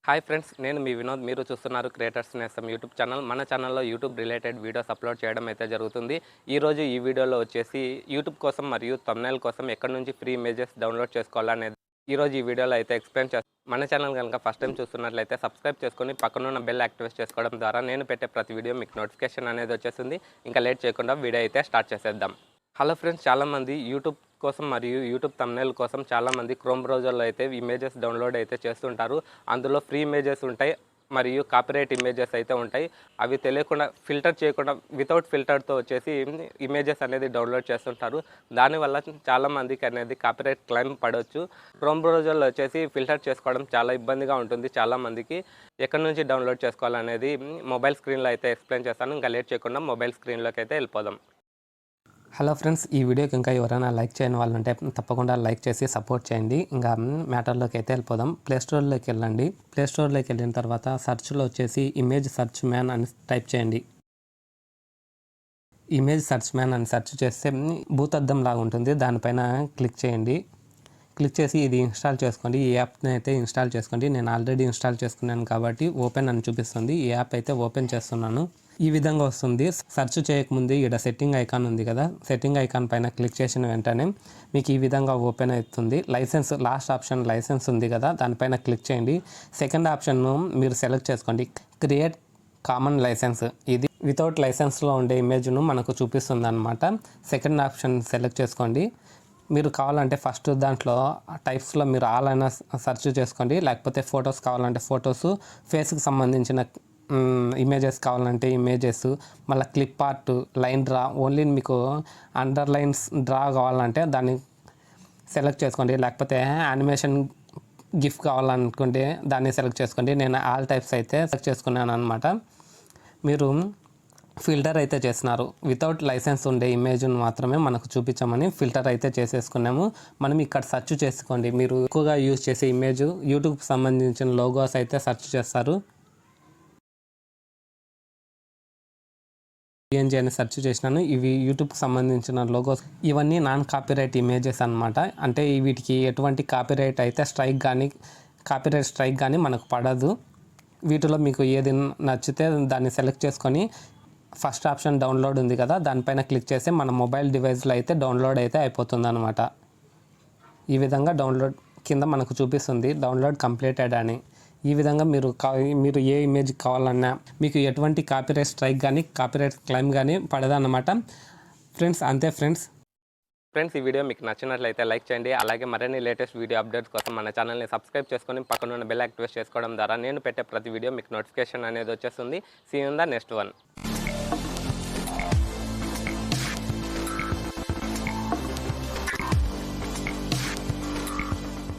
Hi friends, నేను మీ వినోద్. మీరు చూస్తున్నారు క్రియేటర్స్ నేస్తం యూట్యూబ్ ఛానల్. మన ఛానల్లో యూట్యూబ్ రిలేటెడ్ వీడియోస్ అప్లోడ్ చేయడం అయితే జరుగుతుంది. ఈరోజు ఈ వీడియోలో వచ్చేసి యూట్యూబ్ కోసం మరియు థంబ్నెయిల్ కోసం ఎక్కడి నుంచి ఫ్రీ ఇమేజెస్ డౌన్లోడ్ చేసుకోవాలనేది ఈరోజు ఈ వీడియోలో అయితే ఎక్స్ప్లెయిన్ చేస్తాను. మన ఛానల్ కనుక ఫస్ట్ టైం చూస్తున్నట్లయితే సబ్స్క్రైబ్ చేసుకొని పక్కనున్న బెల్ యాక్టివేట్ చేసుకోవడం ద్వారా నేను పెట్టే ప్రతి వీడియో మీకు నోటిఫికేషన్ అనేది వచ్చేస్తుంది. ఇంకా లేట్ చేయకుండా వీడియో అయితే స్టార్ట్ చేసేద్దాం. హలో ఫ్రెండ్స్, చాలామంది యూట్యూబ్ కోసం మరియు యూట్యూబ్ థంబ్నెయిల్ కోసం చాలామంది క్రోమ్ బ్రౌజర్లో అయితే ఇమేజెస్ డౌన్లోడ్ అయితే చేస్తుంటారు. అందులో ఫ్రీ ఇమేజెస్ ఉంటాయి మరియు కాపీరైట్ ఇమేజెస్ అయితే ఉంటాయి. అవి తెలియకుండా ఫిల్టర్ చేయకుండా వితౌట్ ఫిల్టర్తో వచ్చేసి ఇమేజెస్ అనేది డౌన్లోడ్ చేస్తుంటారు. దానివల్ల చాలామందికి అనేది కాపీరైట్ క్లెయిమ్ పడవచ్చు. క్రోమ్ బ్రౌజర్లో వచ్చేసి ఫిల్టర్ చేసుకోవడం చాలా ఇబ్బందిగా ఉంటుంది చాలామందికి. ఎక్కడి నుంచి డౌన్లోడ్ చేసుకోవాలనేది మొబైల్ స్క్రీన్లో అయితే ఎక్స్ప్లెయిన్ చేస్తాను. ఇంకా లేట్ చేయకుండా మొబైల్ స్క్రీన్లోకి అయితే వెళ్ళిపోదాం. హలో ఫ్రెండ్స్, ఈ వీడియోకి ఇంకా ఎవరైనా లైక్ చేయని వాళ్ళు ఉంటే తప్పకుండా లైక్ చేసి సపోర్ట్ చేయండి. ఇంకా మ్యాటర్లోకి అయితే వెళ్ళిపోదాం. ప్లేస్టోర్లోకి వెళ్ళండి. ప్లేస్టోర్లోకి వెళ్ళిన తర్వాత సెర్చ్లో వచ్చేసి ఇమేజ్ సెర్చ్ మ్యాన్ అని టైప్ చేయండి. ఇమేజ్ సెర్చ్ మ్యాన్ అని సెర్చ్ చేస్తే భూతద్దం లాగా ఉంటుంది. దానిపైన క్లిక్ చేయండి. క్లిక్ చేసి ఇది ఇన్స్టాల్ చేసుకోండి. ఈ యాప్ని అయితే ఇన్స్టాల్ చేసుకోండి. నేను ఆల్రెడీ ఇన్స్టాల్ చేసుకున్నాను కాబట్టి ఓపెన్ అని చూపిస్తుంది. ఈ యాప్ అయితే ఓపెన్ చేస్తున్నాను. ఈ విధంగా వస్తుంది. సెర్చ్ చేయకముందు ఇక్కడ సెట్టింగ్ ఐకాన్ ఉంది కదా, సెట్టింగ్ ఐకాన్ పైన క్లిక్ చేసిన వెంటనే మీకు ఈ విధంగా ఓపెన్ అవుతుంది. లైసెన్స్ లాస్ట్ ఆప్షన్ లైసెన్స్ ఉంది కదా, దానిపైన క్లిక్ చేయండి. సెకండ్ ఆప్షన్ను మీరు సెలెక్ట్ చేసుకోండి, క్రియేట్ కామన్ లైసెన్స్. ఇది వితౌట్ లైసెన్స్లో ఉండే ఇమేజ్ను మనకు చూపిస్తుంది అనమాట. సెకండ్ ఆప్షన్ సెలెక్ట్ చేసుకోండి. మీరు కావాలంటే ఫస్ట్ దాంట్లో టైప్స్లో మీరు ఆల్ అయినా సెర్చ్ చేసుకోండి, లేకపోతే ఫొటోస్ కావాలంటే ఫొటోస్, ఫేస్కి సంబంధించిన ఇమేజెస్ కావాలంటే ఇమేజెస్, మళ్ళీ clip art, line draw, only మీకు అండర్లైన్స్ డ్రా కావాలంటే దాన్ని సెలెక్ట్ చేసుకోండి, లేకపోతే యానిమేషన్ గిఫ్ కావాలనుకుంటే దాన్ని సెలెక్ట్ చేసుకోండి. నేను ఆల్ టైప్స్ అయితే సెలెక్ట్ చేసుకున్నాను అనమాట. మీరు ఫిల్టర్ అయితే చేస్తున్నారు. వితౌట్ లైసెన్స్ ఉండే ఇమేజ్ను మాత్రమే మనకు చూపించమని ఫిల్టర్ అయితే చేసేసుకున్నాము. మనం ఇక్కడ సెర్చ్ చేసుకోండి. మీరు ఎక్కువగా యూజ్ చేసే ఇమేజ్ యూట్యూబ్కి సంబంధించిన లోగోస్ అయితే సెర్చ్ చేస్తారు. పిఎన్జీ అని సెర్చ్ చేసినాను. ఇవి యూట్యూబ్కి సంబంధించిన లోగోస్. ఇవన్నీ నాన్ కాపీరైట్ ఇమేజెస్ అనమాట. అంటే వీటికి ఎటువంటి కాపీరైట్ అయితే కాపీరైట్ స్ట్రైక్ కానీ మనకు పడదు. వీటిలో మీకు ఏది నచ్చితే దాన్ని సెలెక్ట్ చేసుకొని ఫస్ట్ ఆప్షన్ డౌన్లోడ్ ఉంది కదా, దానిపైన క్లిక్ చేసి మన మొబైల్ డివైస్లో అయితే డౌన్లోడ్ అయితే అయిపోతుంది అనమాట. ఈ విధంగా డౌన్లోడ్ కింద మనకు చూపిస్తుంది డౌన్లోడ్ కంప్లీటెడ్ అని. ఈ విధంగా మీరు ఏ ఇమేజ్ కావాలన్నా మీకు ఎటువంటి కాపీరైట్ స్ట్రైక్ కానీ కాపీరైట్ క్లెయిమ్ కానీ పడదన్నమాట. ఫ్రెండ్స్, అంతే ఫ్రెండ్స్, ఈ వీడియో మీకు నచ్చినట్లయితే లైక్ చేయండి. అలాగే మరిన్ని లేటెస్ట్ వీడియో అప్డేట్స్ కోసం మన ఛానల్ని సబ్స్క్రైబ్ చేసుకొని పక్కన ఉన్న బెల్ యాక్టివేట్ చేసుకోవడం ద్వారా నేను పెట్టే ప్రతి వీడియో మీకు నోటిఫికేషన్ అనేది వచ్చేస్తుంది. See you in the next one.